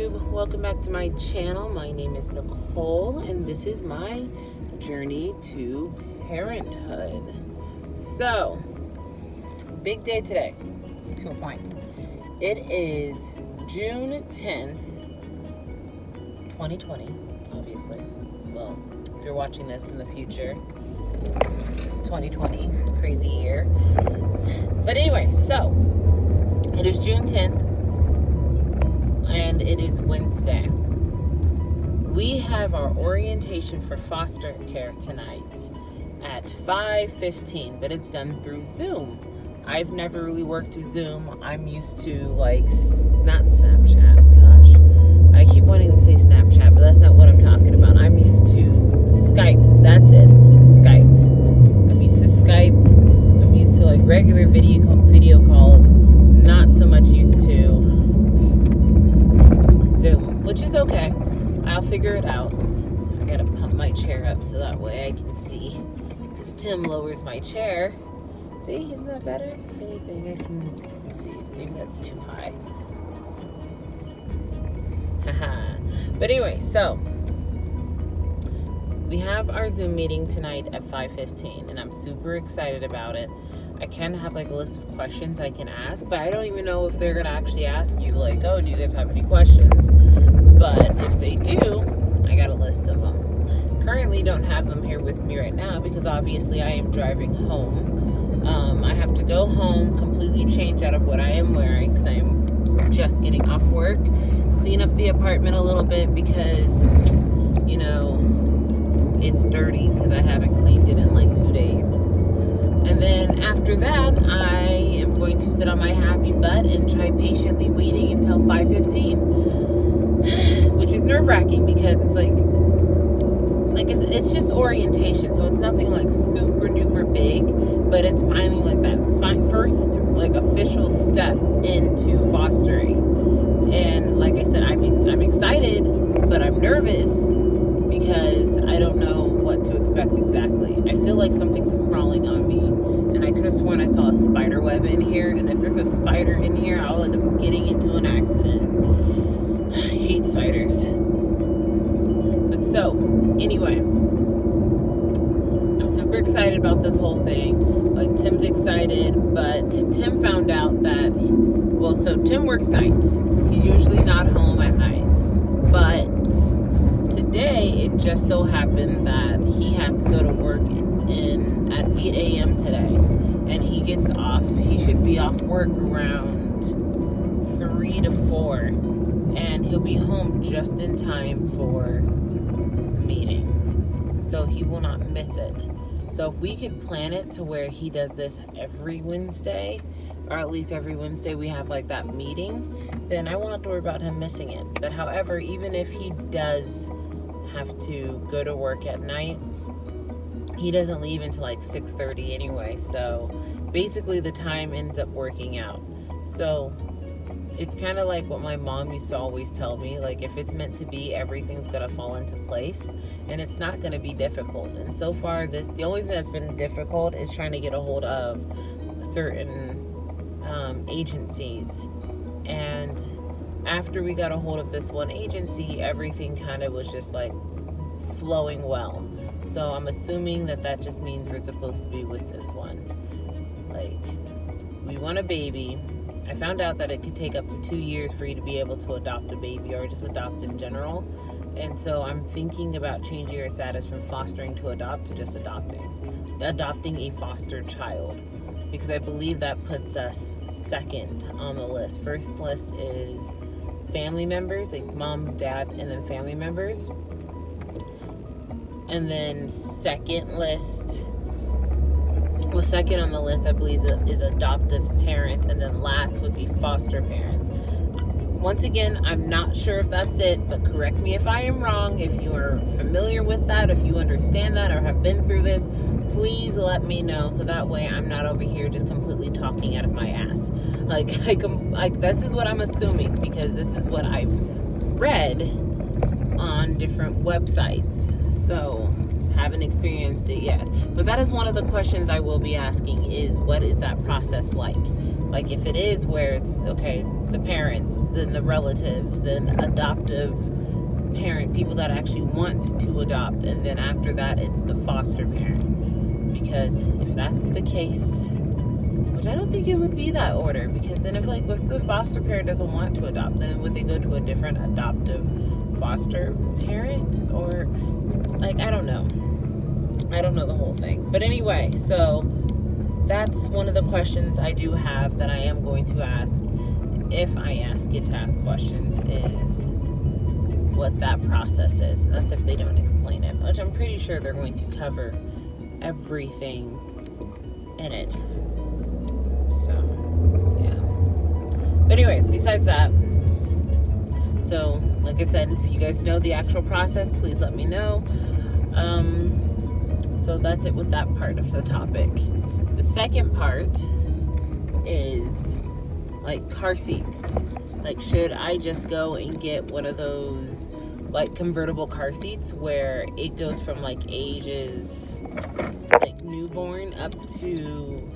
YouTube? Welcome back to my channel. My name is Nicole and this is my journey to parenthood. So, big day today, to a point. It is June 10th, 2020, obviously. Well, if you're watching this in the future, 2020, crazy year. But anyway, so, it is June 10th. And it is Wednesday. We have our orientation for foster care tonight at 5:15, but it's done through Zoom. I've never really worked Zoom. I'm used to not Snapchat, gosh. I keep wanting to say Snapchat, but that's not what I'm talking about. I'm used to Skype. That's it. Skype. I'm used to Skype. I'm used to regular video calls. Not so much used to Zoom, which is okay. I'll figure it out. I gotta pump my chair up so that way I can see. Because Tim lowers my chair. See, isn't that better? If anything, I can see. Maybe that's too high. Haha. But anyway, so we have our Zoom meeting tonight at 5:15, and I'm super excited about it. I kind of have a list of questions I can ask, but I don't even know if they're going to actually ask you, oh, do you guys have any questions? But if they do, I got a list of them. Currently don't have them here with me right now because obviously I am driving home. I have to go home, completely change out of what I am wearing because I am just getting off work, clean up the apartment a little bit because, it's dirty because I haven't cleaned it in 2 days. And then after that, I am going to sit on my happy butt and try patiently waiting until 5:15, which is nerve-wracking because it's it's just orientation, so it's nothing super duper big, but it's finally that first official step into fostering. And like I said, I'm excited, but I'm nervous because I don't know what to expect exactly. I feel like something's crawling on me, and I could have sworn I saw a spider web in here, and if there's a spider in here, I'll end up getting into an accident. I hate spiders. But so, anyway, I'm super excited about this whole thing. Tim's excited, but Tim found out that, so Tim works nights. He's usually not home at night, but today, it just so happened that he had to go to work at 8 a.m. today, and he gets off. He should be off work around 3 to 4, and he'll be home just in time for the meeting, so he will not miss it. So if we could plan it to where he does this every Wednesday, or at least every Wednesday we have that meeting, then I won't have to worry about him missing it. But however, even if he does have to go to work at night, he doesn't leave until 6:30 anyway, so basically the time ends up working out. So it's kind of like what my mom used to always tell me, if it's meant to be, everything's gonna fall into place, and it's not gonna be difficult. And so far, the only thing that's been difficult is trying to get a hold of certain agencies. And after we got a hold of this one agency, everything kind of was just flowing well. So I'm assuming that just means we're supposed to be with this one. We want a baby. I found out that it could take up to 2 years for you to be able to adopt a baby or just adopt in general. And so I'm thinking about changing our status from fostering to adopt to just adopting a foster child, because I believe that puts us second on the list. First list is family members, mom, dad, and then family members. And then second on the list, I believe, is adoptive parents, and then last would be foster parents. Once again, I'm not sure if that's it, but correct me if I am wrong. If you are familiar with that, if you understand that or have been through this, please let me know, so that way I'm not over here just completely talking out of my ass. This is what I'm assuming, because this is what I've read on different websites. So haven't experienced it yet, but that is one of the questions I will be asking, is what is that process like? Like if it is where it's, okay, the parents, then the relatives, then adoptive parent, people that actually want to adopt, and then after that it's the foster parent. Because if that's the case, which I don't think it would be that order, because then if the foster parent doesn't want to adopt, then would they go to a different adoptive foster parent? Or like, I don't know the whole thing. But anyway, so that's one of the questions I do have that I am going to ask, if I get to ask questions, is what that process is. That's if they don't explain it, which I'm pretty sure they're going to cover everything in it. So, yeah. But anyways, besides that, so like I said, if you guys know the actual process, please let me know. So that's it with that part of the topic. The second part is like car seats. Like, should I just go and get one of those like convertible car seats where it goes from like ages like newborn up to,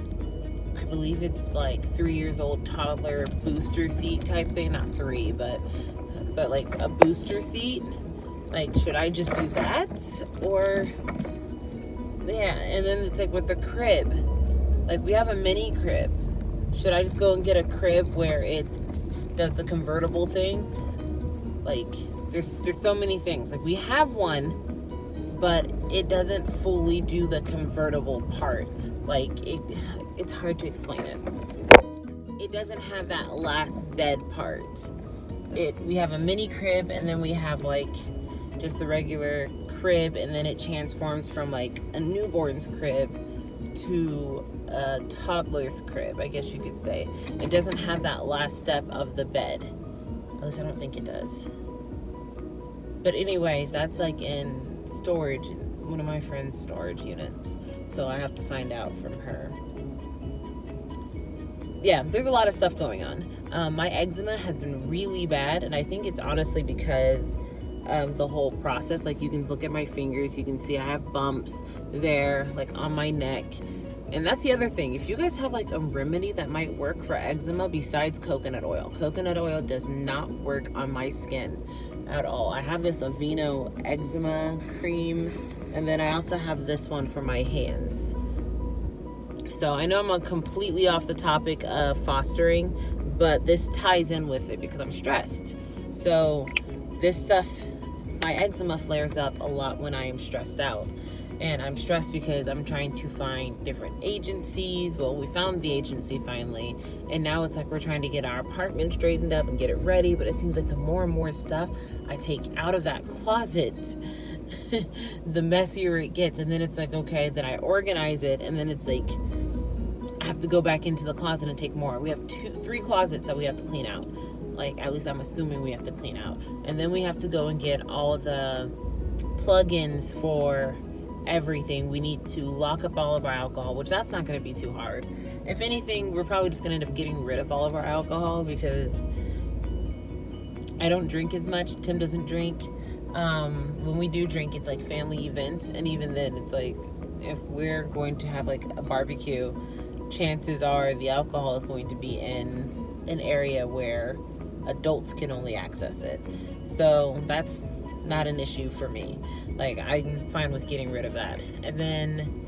I believe it's like 3 years old, toddler booster seat type thing? Not 3, but like a booster seat. Like, should I just do that? Or yeah, and then it's like with the crib, like we have a mini crib. Should I just go and get a crib where it does the convertible thing? Like, there's so many things. Like, we have one, but it doesn't fully do the convertible part. Like, it's hard to explain it. It doesn't have that last bed part. We have a mini crib, and then we have like just the regular crib, and then it transforms from like a newborn's crib to a toddler's crib, I guess you could say. It doesn't have that last step of the bed. At least I don't think it does. But anyways, that's like in storage, one of my friend's storage units. So I have to find out from her. Yeah, there's a lot of stuff going on. My eczema has been really bad, and I think it's honestly because of the whole process. Like, you can look at my fingers, you can see I have bumps there, like on my neck. And that's the other thing. If you guys have like a remedy that might work for eczema besides coconut oil does not work on my skin at all. I have this Aveeno eczema cream, and then I also have this one for my hands. So I know I'm completely off the topic of fostering, but this ties in with it because I'm stressed. So this stuff, my eczema flares up a lot when I am stressed out. And I'm stressed because I'm trying to find different agencies. Well, we found the agency finally, and now it's like we're trying to get our apartment straightened up and get it ready. But it seems like the more and more stuff I take out of that closet, the messier it gets. And then it's like, okay, then I organize it, and then it's like I have to go back into the closet and take more. We have 3 closets that we have to clean out. Like, at least I'm assuming we have to clean out. And then we have to go and get all of the plugins for everything. We need to lock up all of our alcohol, which that's not going to be too hard. If anything, we're probably just going to end up getting rid of all of our alcohol because I don't drink as much. Tim doesn't drink. When we do drink, it's like family events, and even then it's like if we're going to have like a barbecue, chances are the alcohol is going to be in an area where adults can only access it. So that's not an issue for me. Like, I'm fine with getting rid of that. And then,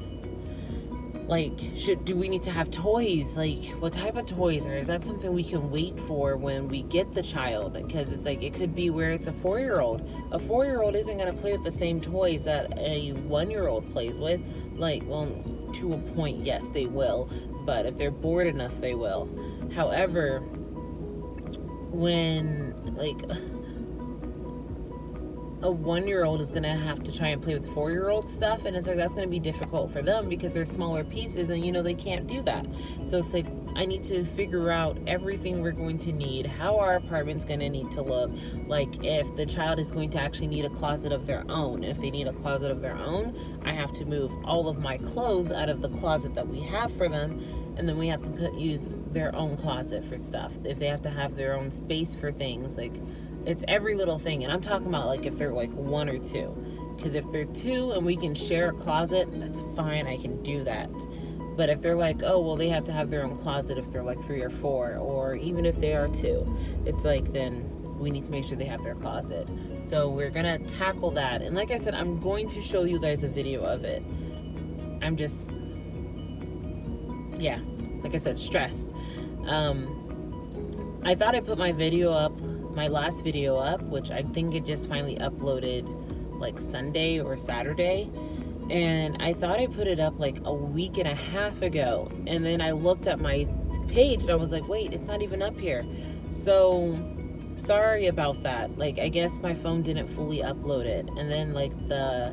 like, do we need to have toys? Like, what type of toys? Or is that something we can wait for when we get the child? Because it's like, it could be where it's a 4-year-old. A 4-year-old isn't going to play with the same toys that a 1-year-old plays with. Like, well, to a point, yes, they will. But if they're bored enough, they will. However, when, like, a 1-year-old is going to have to try and play with 4-year-old stuff, and it's like that's going to be difficult for them because they're smaller pieces, and they can't do that. So it's like I need to figure out everything we're going to need, how our apartment's going to need to look, like if the child is going to actually need a closet of their own. If they need a closet of their own, I have to move all of my clothes out of the closet that we have for them, and then we have to use their own closet for stuff. If they have to have their own space for things, like, it's every little thing. And I'm talking about like if they're like 1 or 2, because if they're 2 and we can share a closet, that's fine, I can do that. But if they're like, oh, well, they have to have their own closet if they're like 3 or 4, or even if they are 2, it's like, then we need to make sure they have their closet. So we're gonna tackle that. And like I said, I'm going to show you guys a video of it. I'm just, yeah, like I said, stressed. I thought I put my video up, my last video up, which I think it just finally uploaded like Sunday or Saturday. And I thought I put it up like a week and a half ago. And then I looked at my page and I was like, wait, it's not even up here. So sorry about that. Like, I guess my phone didn't fully upload it. And then like the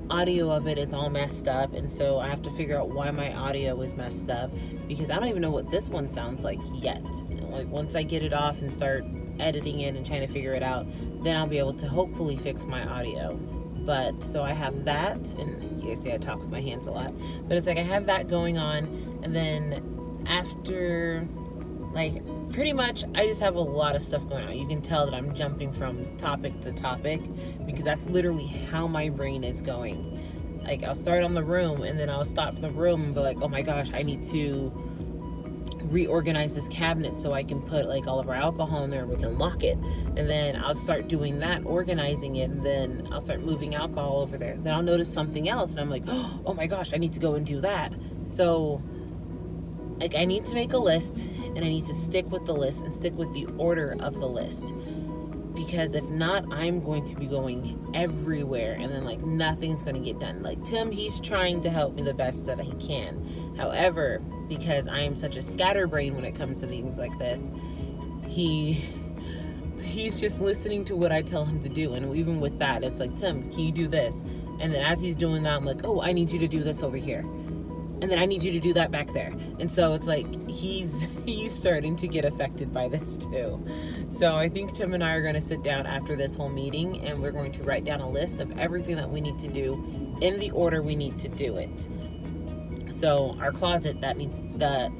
audio of it is all messed up. And so I have to figure out why my audio is messed up, because I don't even know what this one sounds like yet. Like, once I get it off and start editing it and trying to figure it out, then I'll be able to hopefully fix my audio. But so I have that, and you guys see I talk with my hands a lot, but it's like I have that going on. And then after, like, pretty much I just have a lot of stuff going on. You can tell that I'm jumping from topic to topic, because that's literally how my brain is going. Like, I'll start on the room and then I'll stop the room and be like, oh my gosh, I need to reorganize this cabinet so I can put like all of our alcohol in there and we can lock it. And then I'll start doing that, organizing it, and then I'll start moving alcohol over there. Then I'll notice something else and I'm like, oh my gosh, I need to go and do that. So like, I need to make a list, and I need to stick with the list and stick with the order of the list, because if not, I'm going to be going everywhere and then like nothing's going to get done. Like Tim, he's trying to help me the best that he can. However, because I am such a scatterbrain when it comes to things like this, he's just listening to what I tell him to do. And even with that, it's like, Tim, can you do this? And then as he's doing that, I'm like, oh, I need you to do this over here. And then I need you to do that back there. And so it's like he's starting to get affected by this too. So I think Tim and I are going to sit down after this whole meeting, and we're going to write down a list of everything that we need to do in the order we need to do it. So our closet, that needs, the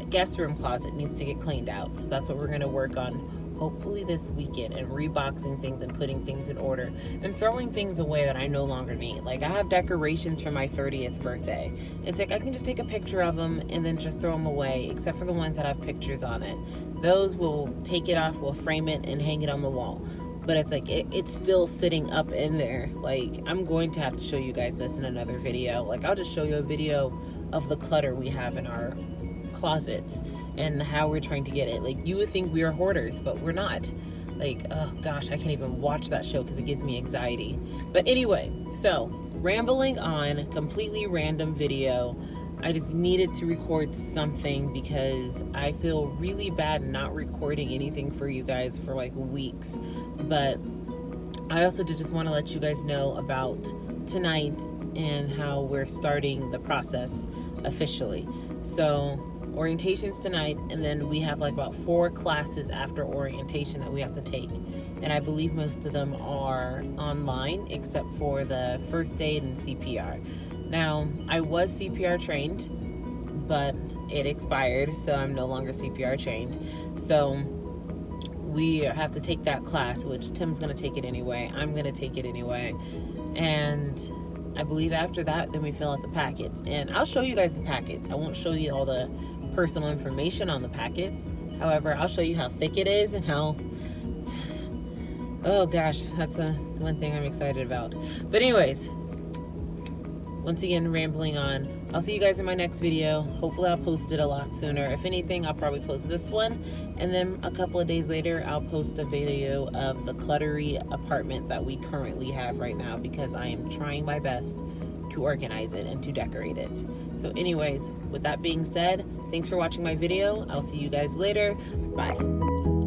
guest room closet needs to get cleaned out. So that's what we're going to work on hopefully this weekend, and reboxing things and putting things in order and throwing things away that I no longer need. Like, I have decorations for my 30th birthday. It's like I can just take a picture of them and then just throw them away, except for the ones that have pictures on it. Those, we'll take it off, we'll frame it and hang it on the wall. But it's like it's still sitting up in there. Like, I'm going to have to show you guys this in another video. Like, I'll just show you a video of the clutter we have in our closets and how we're trying to get it. Like, you would think we are hoarders, but we're not. Like, oh gosh, I can't even watch that show because it gives me anxiety. But anyway, so rambling on, completely random video. I just needed to record something because I feel really bad not recording anything for you guys for like weeks. But I also did just want to let you guys know about tonight and how we're starting the process officially. So orientation's tonight, and then we have like about 4 classes after orientation that we have to take, and I believe most of them are online except for the first aid and CPR. Now, I was CPR trained, but it expired, so I'm no longer CPR trained. So we have to take that class, which Tim's gonna take it anyway, I'm gonna take it anyway, and I believe after that, then we fill out the packets. And I'll show you guys the packets. I won't show you all the personal information on the packets. However, I'll show you how thick it is and how, oh gosh, that's one thing I'm excited about. But anyways, once again, rambling on. I'll see you guys in my next video. Hopefully I'll post it a lot sooner. If anything, I'll probably post this one, and then a couple of days later I'll post a video of the cluttery apartment that we currently have right now, because I am trying my best to organize it and to decorate it. So anyways, with that being said, thanks for watching my video. I'll see you guys later. Bye.